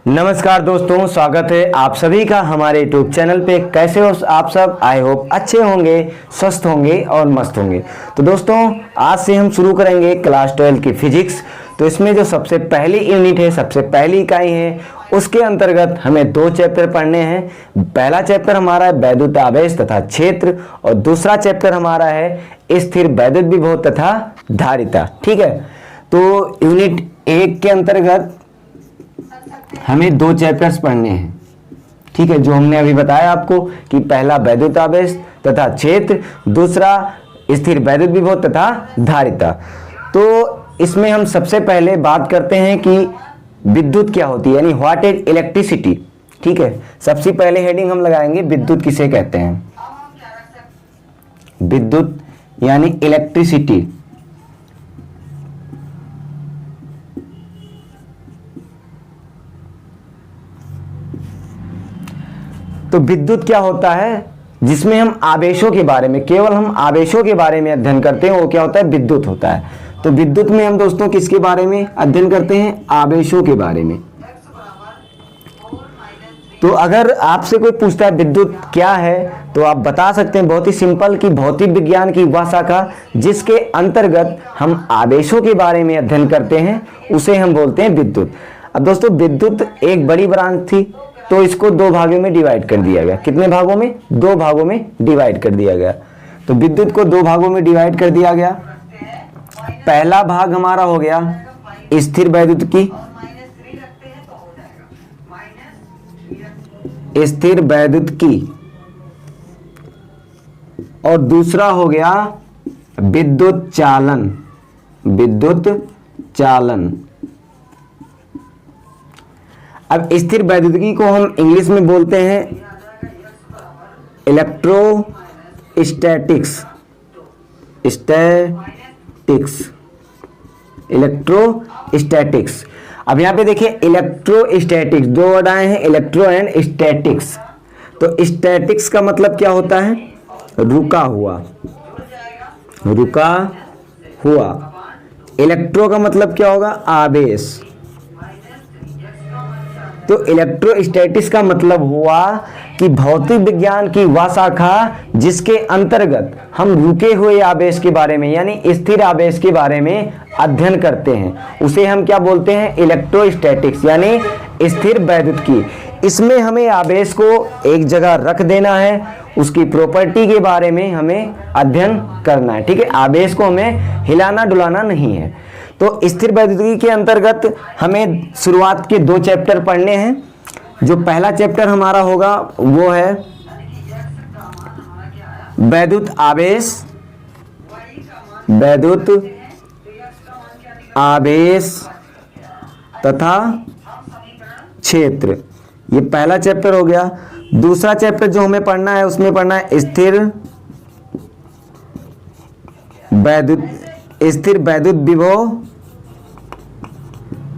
नमस्कार दोस्तों, स्वागत है आप सभी का हमारे यूट्यूब चैनल पे। कैसे हो आप सब? आई होप अच्छे होंगे, स्वस्थ होंगे और मस्त होंगे। तो दोस्तों, आज से हम शुरू करेंगे क्लास 12 की फिजिक्स। तो इसमें जो सबसे पहली यूनिट है, सबसे पहली इकाई है, उसके अंतर्गत हमें 2 चैप्टर पढ़ने हैं। पहला चैप्टर हमारा है वैद्युत आवेश तथा क्षेत्र और दूसरा चैप्टर हमारा है स्थिर वैद्युत विभव तथा धारिता। ठीक है, तो यूनिट 1 के अंतर्गत हमें 2 चैप्टर्स पढ़ने हैं। ठीक है, जो हमने अभी बताया आपको कि पहला वैद्युत आवेश तथा क्षेत्र, दूसरा स्थिर वैद्युत विभव तथा धारिता। तो इसमें हम सबसे पहले बात करते हैं कि विद्युत क्या होती है, यानी व्हाट इज इलेक्ट्रिसिटी। ठीक है, सबसे पहले हेडिंग हम लगाएंगे विद्युत किसे कहते हैं। विद्युत यानी इलेक्ट्रिसिटी। तो विद्युत क्या होता है, जिसमें हम आवेशों के बारे में, केवल हम आवेशों के बारे में अध्ययन करते हैं, वो क्या होता है, विद्युत होता है। तो विद्युत में हम दोस्तों किसके बारे में अध्ययन करते हैं, आवेशों के बारे में। तो अगर आपसे कोई पूछता है विद्युत क्या है, तो आप बता सकते हैं बहुत ही सिंपल कि भौतिक विज्ञान की वह शाखा जिसके अंतर्गत हम आवेशों के बारे में अध्ययन करते हैं, उसे हम बोलते हैं विद्युत। अब दोस्तों, विद्युत एक बड़ी ब्रांच थी, तो इसको 2 भागों में डिवाइड कर दिया गया। कितने भागों में? 2 भागों में डिवाइड कर दिया गया। तो विद्युत को 2 भागों में डिवाइड कर दिया गया। पहला भाग हमारा हो गया स्थिर वैद्युत की, स्थिर वैद्युत की, और दूसरा हो गया विद्युत चालन, विद्युत चालन। अब स्थिर वैद्युतिकी को हम इंग्लिश में बोलते हैं इलेक्ट्रोस्टैटिक्स, इलेक्ट्रोस्टैटिक्स। अब यहां पे देखिए इलेक्ट्रोस्टैटिक्स, 2 वर्ड आए हैं, इलेक्ट्रो एंड स्टैटिक्स। तो स्टैटिक्स का मतलब क्या होता है, रुका हुआ, रुका हुआ। इलेक्ट्रो का मतलब क्या होगा, आवेश। तो इलेक्ट्रोस्टैटिक्स का मतलब हुआ कि भौतिक विज्ञान की वह शाखा जिसके अंतर्गत हम रुके हुए आवेश के बारे में, यानी स्थिर आवेश के बारे में अध्ययन करते हैं, उसे हम क्या बोलते हैं, इलेक्ट्रोस्टैटिक्स, यानी स्थिर वैद्युतिकी। इसमें हमें आवेश को एक जगह रख देना है, उसकी प्रॉपर्टी के बारे में हमें अध्ययन करना है। ठीक है, आवेश को हमें हिलाना डुलाना नहीं है। तो स्थिर वैद्युतिकी के अंतर्गत हमें शुरुआत के 2 चैप्टर पढ़ने हैं। जो पहला चैप्टर हमारा होगा वो है वैद्युत आवेश, वैद्युत आवेश तथा क्षेत्र। ये पहला चैप्टर हो गया। दूसरा चैप्टर जो हमें पढ़ना है, उसमें पढ़ना है स्थिर वैद्युत विभव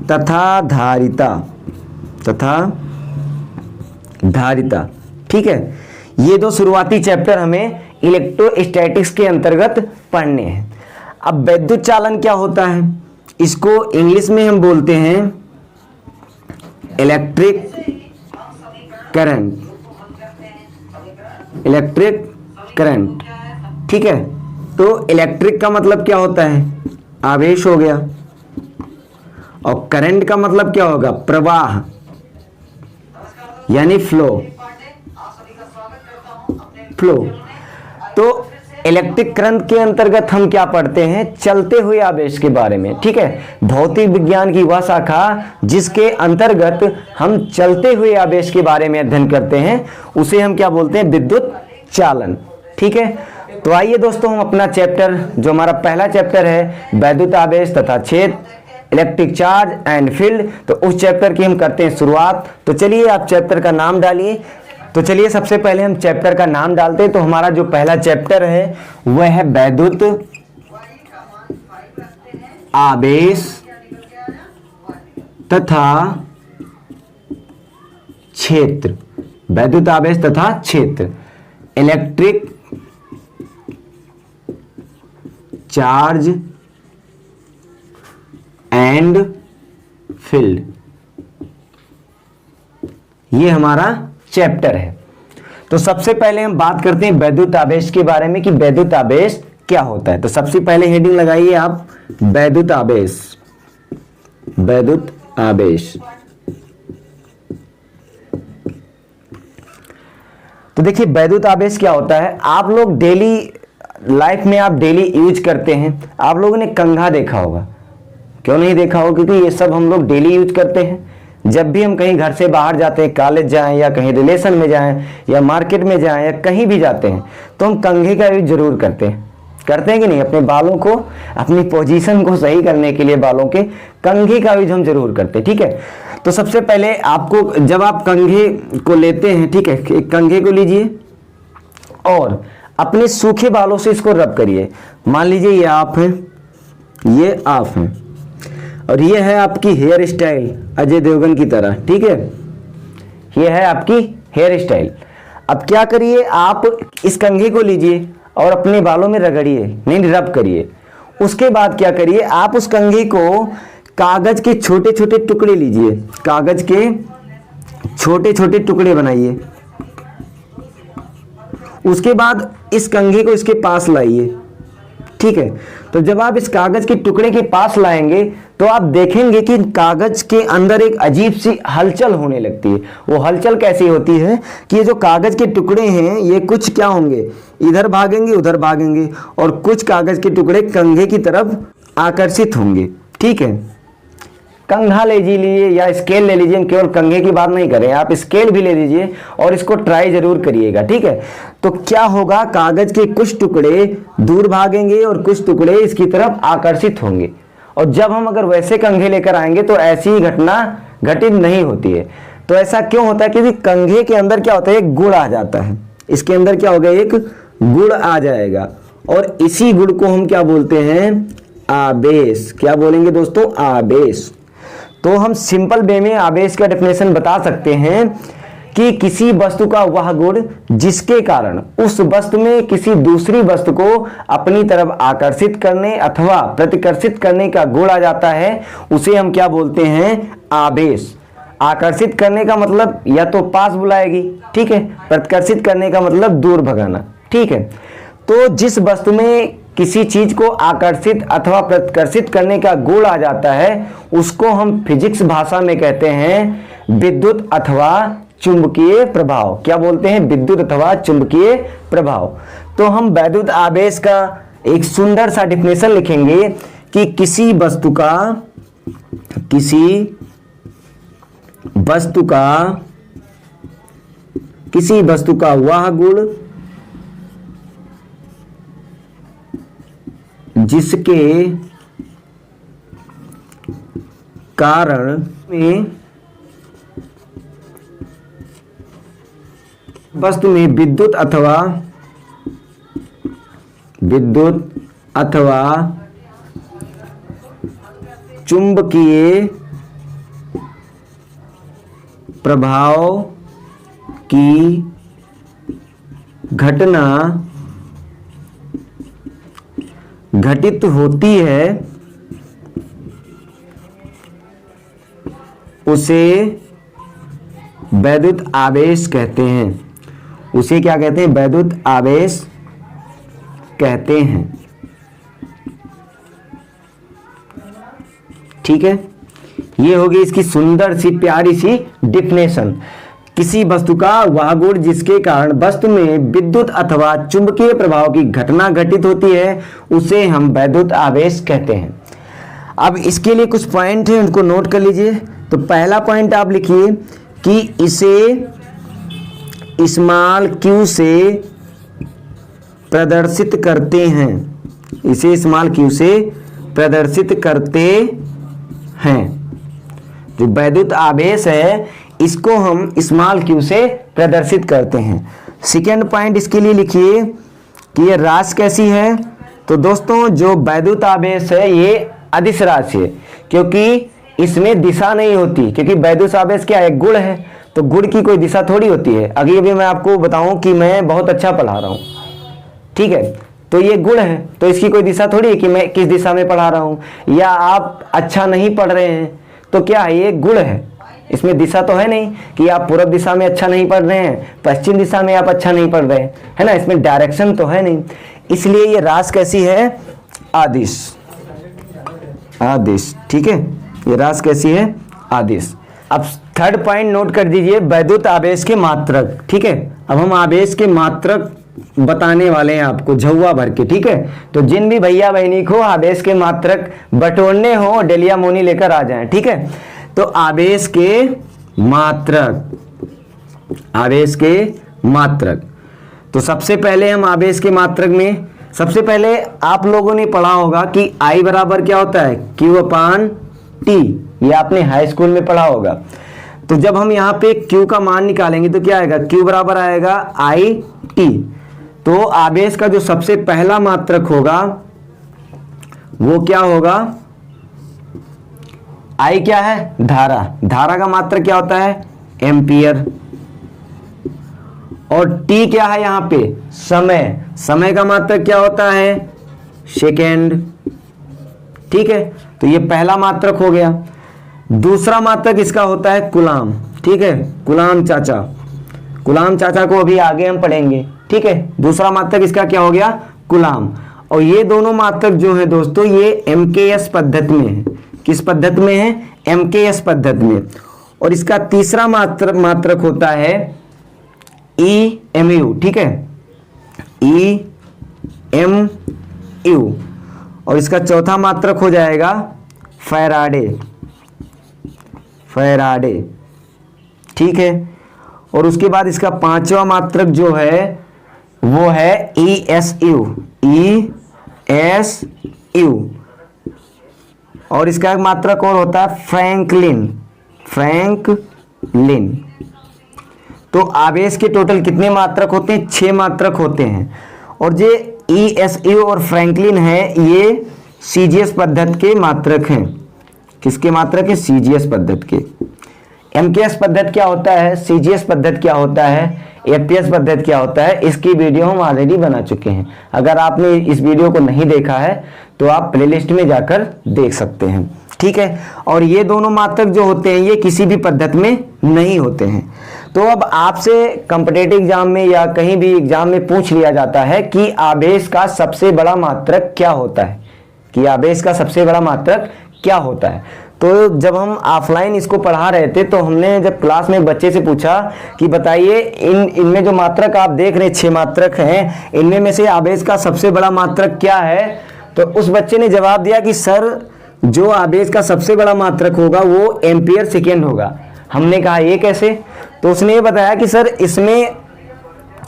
तथा धारिता। ठीक है, ये 2 शुरुआती चैप्टर हमें इलेक्ट्रोस्टैटिक्स के अंतर्गत पढ़ने हैं। अब वैद्युत चालन क्या होता है, इसको इंग्लिश में हम बोलते हैं इलेक्ट्रिक करंट, इलेक्ट्रिक करंट। ठीक है, तो इलेक्ट्रिक का मतलब क्या होता है, आवेश हो गया, और करंट का मतलब क्या होगा, प्रवाह, यानी फ्लो। तो इलेक्ट्रिक करंट के अंतर्गत हम क्या पढ़ते हैं, चलते हुए आवेश के बारे में। ठीक है, भौतिक विज्ञान की वह शाखा जिसके अंतर्गत हम चलते हुए आवेश के बारे में अध्ययन करते हैं, उसे हम क्या बोलते हैं, विद्युत चालन। ठीक है, तो आइए दोस्तों, हम अपना चैप्टर, जो हमारा पहला चैप्टर है वैद्युत आवेश तथा क्षेत्र, इलेक्ट्रिक चार्ज एंड फील्ड, तो उस चैप्टर की हम करते हैं शुरुआत। तो चलिए आप चैप्टर का नाम डालिए। तो चलिए सबसे पहले हम चैप्टर का नाम डालते हैं। तो हमारा जो पहला चैप्टर है वह है वैद्युत आवेश तथा क्षेत्र, वैद्युत आवेश तथा क्षेत्र, इलेक्ट्रिक चार्ज एंड फील्ड, ये हमारा चैप्टर है। तो सबसे पहले हम बात करते हैं वैद्युत आवेश के बारे में कि वैद्युत आवेश क्या होता है। तो सबसे पहले हेडिंग लगाइए आप, वैद्युत आवेश। वैद्युत आवेश। तो देखिए वैद्युत आवेश क्या होता है। आप लोग डेली लाइफ में आप डेली यूज करते हैं। आप लोगों ने कंघा देखा होगा, क्यों नहीं देखा होगा, क्योंकि ये सब हम लोग डेली यूज करते हैं। जब भी हम कहीं घर से बाहर जाते हैं, कॉलेज जाएं या कहीं रिलेशन में जाएं या मार्केट में जाएं या कहीं भी जाते हैं, तो हम कंघे का यूज जरूर करते हैं कि नहीं। अपने बालों को, अपनी पोजीशन को सही करने के लिए बालों के कंघे का यूज हम जरूर करते हैं, ठीक है। तो सबसे पहले आपको, जब आप कंघे को लेते हैं, ठीक है, एक कंघे को लीजिए और अपने सूखे बालों से इसको रब करिए। मान लीजिए ये आप हैं, ये आप हैं और ये है आपकी हेयर स्टाइल अजय देवगन की तरह, ठीक है। ये है आपकी हेयर स्टाइल। अब क्या करिए, आप इस कंघे को लीजिए और अपने बालों में रगड़िए, नहीं रब करिए। उसके बाद क्या करिए, आप उस कंघे को कागज के छोटे छोटे टुकड़े लीजिए, कागज के छोटे छोटे टुकड़े बनाइए। उसके बाद इस कंघे को इसके पास लाइए, ठीक है। तो जब आप इस कागज के टुकड़े के पास लाएंगे तो आप देखेंगे कि कागज के अंदर एक अजीब सी हलचल होने लगती है। वो हलचल कैसी होती है कि ये जो कागज के टुकड़े हैं ये कुछ क्या होंगे, इधर भागेंगे उधर भागेंगे और कुछ कागज के टुकड़े कंघे की तरफ आकर्षित होंगे, ठीक है। कंघा ले लीजिए या स्केल ले लीजिए, केवल कंघे की बात नहीं करें, आप स्केल भी ले लीजिए और इसको ट्राई जरूर करिएगा, ठीक है। तो क्या होगा, कागज के कुछ टुकड़े दूर भागेंगे और कुछ टुकड़े इसकी तरफ आकर्षित होंगे। और जब हम अगर वैसे कंघे लेकर आएंगे तो ऐसी ही घटना घटित नहीं होती है। तो ऐसा क्यों होता है, क्योंकि कंघे के अंदर क्या होता है, एक गुण आ जाता है। इसके अंदर क्या होगा, एक गुण आ जाएगा और इसी गुण को हम क्या बोलते हैं, आवेश। क्या बोलेंगे दोस्तों, आवेश। तो हम सिंपल वे में आवेश का डेफिनेशन बता सकते हैं कि किसी वस्तु का वह गुण जिसके कारण उस वस्तु में किसी दूसरी वस्तु को अपनी तरफ आकर्षित करने अथवा प्रतिकर्षित करने का गुण आ जाता है, उसे हम क्या बोलते हैं, आवेश। आकर्षित करने का मतलब या तो पास बुलाएगी, ठीक है। प्रतिकर्षित करने का मतलब दूर भगाना, ठीक है। तो जिस वस्तु में किसी चीज को आकर्षित अथवा प्रतिकर्षित करने का गुण आ जाता है उसको हम फिजिक्स भाषा में कहते हैं विद्युत अथवा चुंबकीय प्रभाव। क्या बोलते हैं, विद्युत अथवा चुंबकीय प्रभाव। तो हम वैद्युत आवेश का एक सुंदर सा डिफिनेशन लिखेंगे कि किसी वस्तु का वह गुण जिसके कारण में वस्तु में विद्युत अथवा चुंबकीय प्रभाव की घटना घटित होती है, उसे वैद्युत आवेश कहते हैं। उसे क्या कहते हैं, वैद्युत आवेश कहते हैं, ठीक है। ये होगी इसकी सुंदर सी प्यारी सी डिफिनेशन। किसी वस्तु का वह गुण जिसके कारण वस्तु में विद्युत अथवा चुंबकीय प्रभाव की घटना घटित होती है उसे हम वैद्युत आवेश कहते हैं। अब इसके लिए कुछ पॉइंट है, उनको नोट कर लीजिए। तो पहला पॉइंट आप लिखिए कि इसे स्मॉल क्यू से प्रदर्शित करते हैं। इसे स्मॉल क्यू से प्रदर्शित करते हैं। जो वैद्युत आवेश है इसको हम स्मॉल क्यू से प्रदर्शित करते हैं। सेकेंड पॉइंट इसके लिए लिखिए कि ये राशि कैसी है। तो दोस्तों जो वैद्युत आवेश है ये अदिश राशि है, क्योंकि इसमें दिशा नहीं होती, क्योंकि वैद्युत आवेश क्या है, गुण है। तो गुण की कोई दिशा थोड़ी होती है। अभी मैं आपको बताऊं कि मैं बहुत अच्छा पढ़ा रहा हूं, ठीक है, तो ये गुण है, तो इसकी कोई दिशा थोड़ी है कि मैं किस दिशा में पढ़ा रहा हूं। या आप अच्छा नहीं पढ़ रहे हैं तो क्या है, ये गुण है, इसमें दिशा तो है नहीं कि आप पूर्व दिशा में अच्छा नहीं पढ़ रहे हैं, पश्चिम दिशा में आप अच्छा नहीं पढ़ रहे हैं, है ना, इसमें डायरेक्शन तो है नहीं। इसलिए ये रास कैसी है, आदिश, आदिश, ठीक है, ये रास कैसी है, आदिश। अब थर्ड पॉइंट नोट कर दीजिए, वैद्युत आवेश के मात्रक, ठीक है। अब हम आवेश के मात्रक बताने वाले हैं आपको झौवा भर के, ठीक है। तो जिन भी भैया बहनी को आवेश के मात्रक बटोरने हो डेलिया मोनी लेकर आ जाएं, ठीक है। तो आवेश के मात्रक, आवेश के मात्रक, तो सबसे पहले हम आवेश के मात्रक में सबसे पहले आप लोगों ने पढ़ा होगा कि I बराबर क्या होता है, Q/T, ये आपने हाई स्कूल में पढ़ा होगा। तो जब हम यहाँ पे Q का मान निकालेंगे तो क्या आएगा, Q बराबर आएगा IT। तो आवेश का जो सबसे पहला मात्रक होगा वो क्या होगा, I क्या है, धारा, धारा का मात्रक क्या होता है, एम्पियर। और T क्या है यहाँ पे, समय, समय का मात्रक क्या होता है, सेकेंड, ठीक है। तो ये पहला मात्रक हो गया। दूसरा मात्रक इसका होता है कूलाम, ठीक है, कूलाम चाचा, कूलाम चाचा को अभी आगे हम पढ़ेंगे, ठीक है। दूसरा मात्रक इसका क्या हो गया, कूलाम। और ये दोनों मात्रक जो है दोस्तों ये MKS पद्धति में है, किस पद्धति में है, MKS पद्धति में। और इसका तीसरा मात्रक होता है EMU, ठीक है, EMU। और इसका चौथा मात्रक हो जाएगा फैराडे, फैराडे, ठीक है। और उसके बाद इसका पांचवा मात्रक जो है वो है ESU, ESU। और इसका एक मात्रक और होता है फ्रैंकलिन, फ्रैंकलिन। तो आवेश के टोटल कितने मात्रक होते हैं, 6 मात्रक होते हैं। और जो ESU और फ्रैंकलिन है ये CGS पद्धति के मात्रक हैं। किसके मात्रक है, CGS पद्धति के। MKS पद्धति क्या होता है, CGS पद्धति क्या होता है, FPS पद्धति क्या होता है, इसकी वीडियो हम ऑलरेडी बना चुके हैं। अगर आपने इस वीडियो को नहीं देखा है तो आप प्लेलिस्ट में जाकर देख सकते हैं, ठीक है। और ये दोनों मात्रक जो होते हैं ये किसी भी पद्धति में नहीं होते हैं। तो अब आपसे कॉम्पिटिटिव एग्जाम में या कहीं भी एग्जाम में पूछ लिया जाता है कि आवेश का सबसे बड़ा मात्रक क्या होता है, कि आवेश का सबसे बड़ा मात्रक क्या होता है। तो जब हम ऑफलाइन इसको पढ़ा रहे थे तो हमने जब क्लास में बच्चे से पूछा कि बताइए इनमें जो मात्रक आप देख रहे हैं 6 मात्रक हैं, इनमें में से आवेश का सबसे बड़ा मात्रक क्या है। तो उस बच्चे ने जवाब दिया कि सर जो आवेश का सबसे बड़ा मात्रक होगा वो एम्पियर सेकेंड होगा। हमने कहा ये कैसे, तो उसने ये बताया कि सर इसमें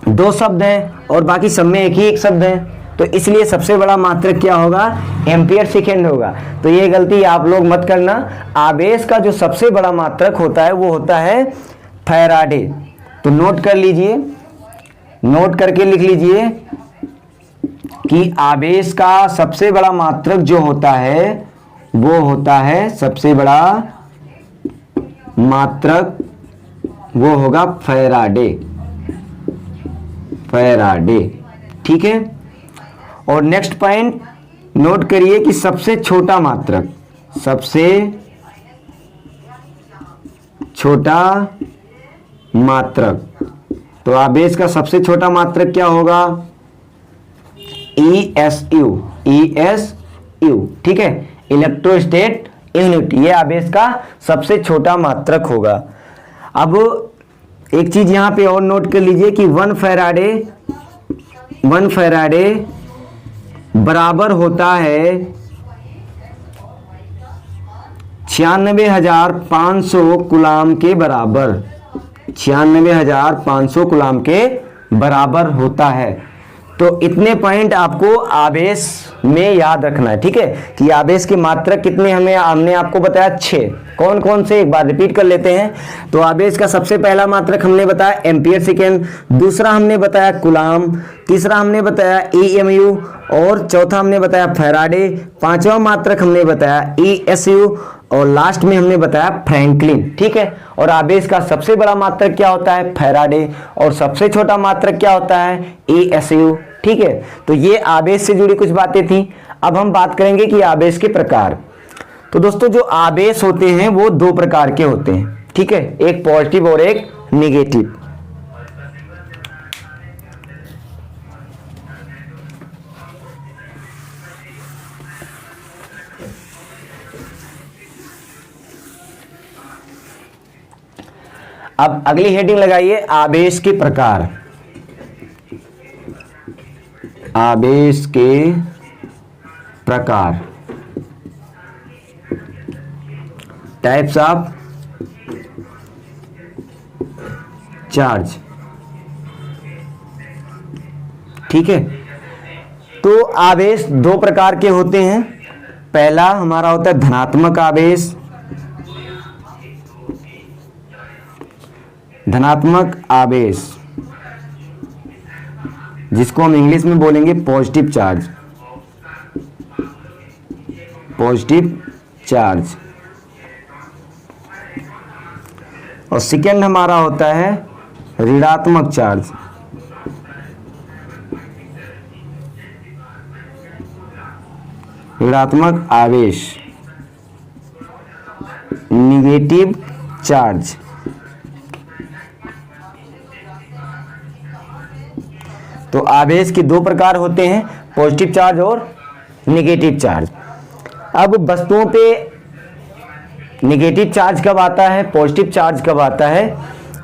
2 शब्द हैं और बाकी सब में एक शब्द है, तो इसलिए सबसे बड़ा मात्रक क्या होगा, एम्पियर सेकेंड होगा। तो ये गलती आप लोग मत करना। आवेश का जो सबसे बड़ा मात्रक होता है वो होता है फैराडे। तो नोट कर लीजिए, नोट करके लिख लीजिए कि आवेश का सबसे बड़ा मात्रक जो होता है वो होता है, सबसे बड़ा मात्रक वो होगा फैराडे, फैराडे, ठीक है। और नेक्स्ट पॉइंट नोट करिए कि सबसे छोटा मात्रक, सबसे छोटा मात्रक, तो आवेश का सबसे छोटा मात्रक क्या होगा, ESU, ESU, ठीक है, इलेक्ट्रोस्टेट यूनिट। ये आवेश का सबसे छोटा मात्रक होगा। अब एक चीज यहां पे और नोट कर लीजिए कि 1 फैराडे बराबर होता है 96,500 कूलाम के बराबर, 96,500 कूलाम के बराबर होता है। तो इतने पॉइंट आपको आवेश में याद रखना है, ठीक है, कि आवेश के मात्रक कितने हमने आपको बताया 6। कौन कौन से, एक बार रिपीट कर लेते हैं। तो आवेश का सबसे पहला मात्रक हमने बताया एम्पियर सेकेंड, दूसरा हमने बताया कूलाम, तीसरा हमने बताया EMU, और चौथा हमने बताया फैराडे, पांचवा मात्रक हमने बताया ESU, और लास्ट में हमने बताया फ्रैंकलिन, ठीक है। और आवेश का सबसे बड़ा मात्रक क्या होता है, फैराडे, और सबसे छोटा मात्रक क्या होता है, ESU, ठीक है। तो ये आवेश से जुड़ी कुछ बातें थी। अब हम बात करेंगे कि आवेश के प्रकार। तो दोस्तों जो आवेश होते हैं वो 2 प्रकार के होते हैं, ठीक है, एक पॉजिटिव और एक निगेटिव। अब अगली हेडिंग लगाइए, आवेश के प्रकार। आवेश के प्रकार, टाइप्स ऑफ चार्ज। ठीक है, तो आवेश दो प्रकार के होते हैं। पहला हमारा होता है धनात्मक आवेश, धनात्मक आवेश जिसको हम इंग्लिश में बोलेंगे पॉजिटिव चार्ज, पॉजिटिव चार्ज। और सेकेंड हमारा होता है ऋणात्मक चार्ज, ऋणात्मक आवेश, निगेटिव चार्ज। तो आवेश के दो प्रकार होते हैं, पॉजिटिव चार्ज और निगेटिव चार्ज। अब वस्तुओं पे निगेटिव चार्ज कब आता है, पॉजिटिव चार्ज कब आता है,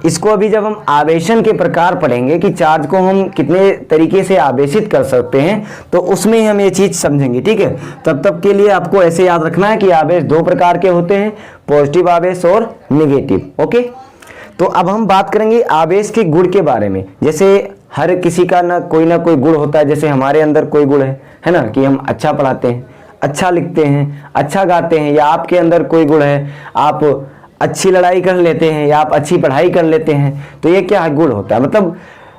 इसको अभी जब हम आवेशन के प्रकार पढ़ेंगे कि चार्ज को हम कितने तरीके से आवेशित कर सकते हैं, तो उसमें हम ये चीज समझेंगे। ठीक है, तब तक के लिए आपको ऐसे याद रखना है कि आवेश दो प्रकार के होते हैं, पॉजिटिव आवेश और निगेटिव। ओके, तो अब हम बात करेंगे आवेश के गुण के बारे में। जैसे हर किसी का ना कोई गुण होता है, जैसे हमारे अंदर कोई गुण है ना, कि हम अच्छा पढ़ाते हैं, अच्छा लिखते हैं, अच्छा गाते हैं, या आपके अंदर कोई गुण है, आप अच्छी लड़ाई कर लेते हैं या आप अच्छी पढ़ाई कर लेते हैं। तो ये क्या गुण होता है, मतलब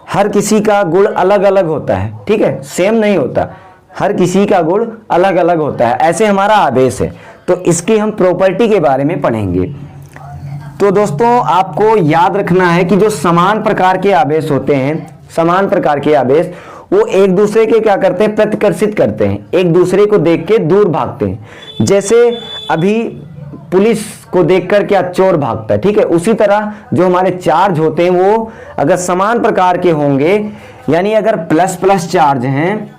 हर किसी का गुण अलग अलग होता है। ठीक है, सेम नहीं होता, हर किसी का गुण अलग अलग होता है। ऐसे हमारा आवेश है, तो इसकी हम प्रॉपर्टी के बारे में पढ़ेंगे। तो दोस्तों आपको याद रखना है कि जो समान प्रकार के आवेश होते हैं, समान प्रकार के आवेश, वो एक दूसरे के क्या करते हैं, प्रतिकर्षित करते हैं, एक दूसरे को देख के दूर भागते हैं। जैसे अभी पुलिस को देखकर क्या चोर भागता है, ठीक है, उसी तरह जो हमारे चार्ज होते हैं वो अगर समान प्रकार के होंगे, यानी अगर प्लस प्लस चार्ज हैं,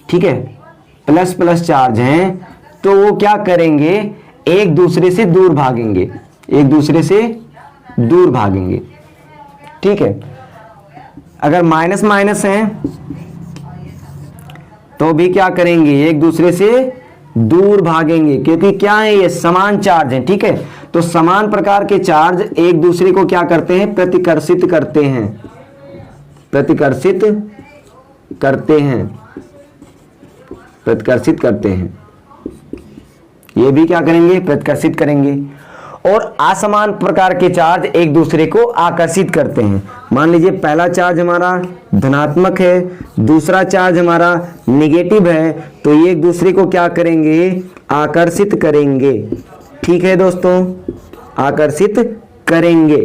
ठीक है, प्लस प्लस चार्ज हैं, तो वो क्या करेंगे, एक दूसरे से दूर भागेंगे, एक दूसरे से दूर भागेंगे। ठीक है, अगर माइनस माइनस हैं तो भी क्या करेंगे, एक दूसरे से दूर भागेंगे, क्योंकि क्या है, ये समान चार्ज है। ठीक है, तो समान प्रकार के चार्ज एक दूसरे को क्या करते हैं, प्रतिकर्षित करते हैं, प्रतिकर्षित करते हैं, प्रतिकर्षित करते हैं। ये भी क्या करेंगे, प्रतिकर्षित करेंगे। और असमान प्रकार के चार्ज एक दूसरे को आकर्षित करते हैं। मान लीजिए पहला चार्ज हमारा धनात्मक है, दूसरा चार्ज हमारा निगेटिव है, तो ये एक दूसरे को क्या करेंगे, आकर्षित करेंगे। ठीक है दोस्तों, आकर्षित करेंगे।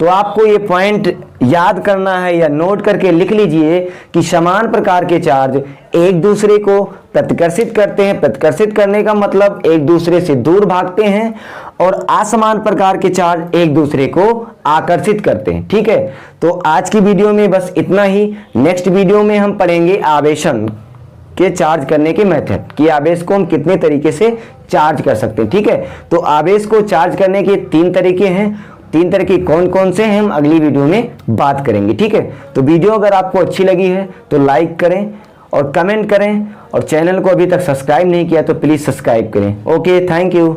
तो आपको ये पॉइंट याद करना है या नोट करके लिख लीजिए कि समान प्रकार के चार्ज एक दूसरे को प्रतिकर्षित करते हैं, प्रतिकर्षित करने का मतलब एक दूसरे से दूर भागते हैं, और असमान प्रकार के चार्ज एक दूसरे को आकर्षित करते हैं। ठीक है, तो आज की वीडियो में बस इतना ही। नेक्स्ट वीडियो में हम पढ़ेंगे आवेशन के चार्ज करने के मेथड, कि आवेश को हम कितने तरीके से चार्ज कर सकते हैं। ठीक है, तो आवेश को चार्ज करने के 3 तरीके हैं, 3 तरीके कौन कौन से हैं हम अगली वीडियो में बात करेंगे। ठीक है, तो वीडियो अगर आपको अच्छी लगी है तो लाइक करें और कमेंट करें, और चैनल को अभी तक सब्सक्राइब नहीं किया तो प्लीज सब्सक्राइब करें। Okay, thank you.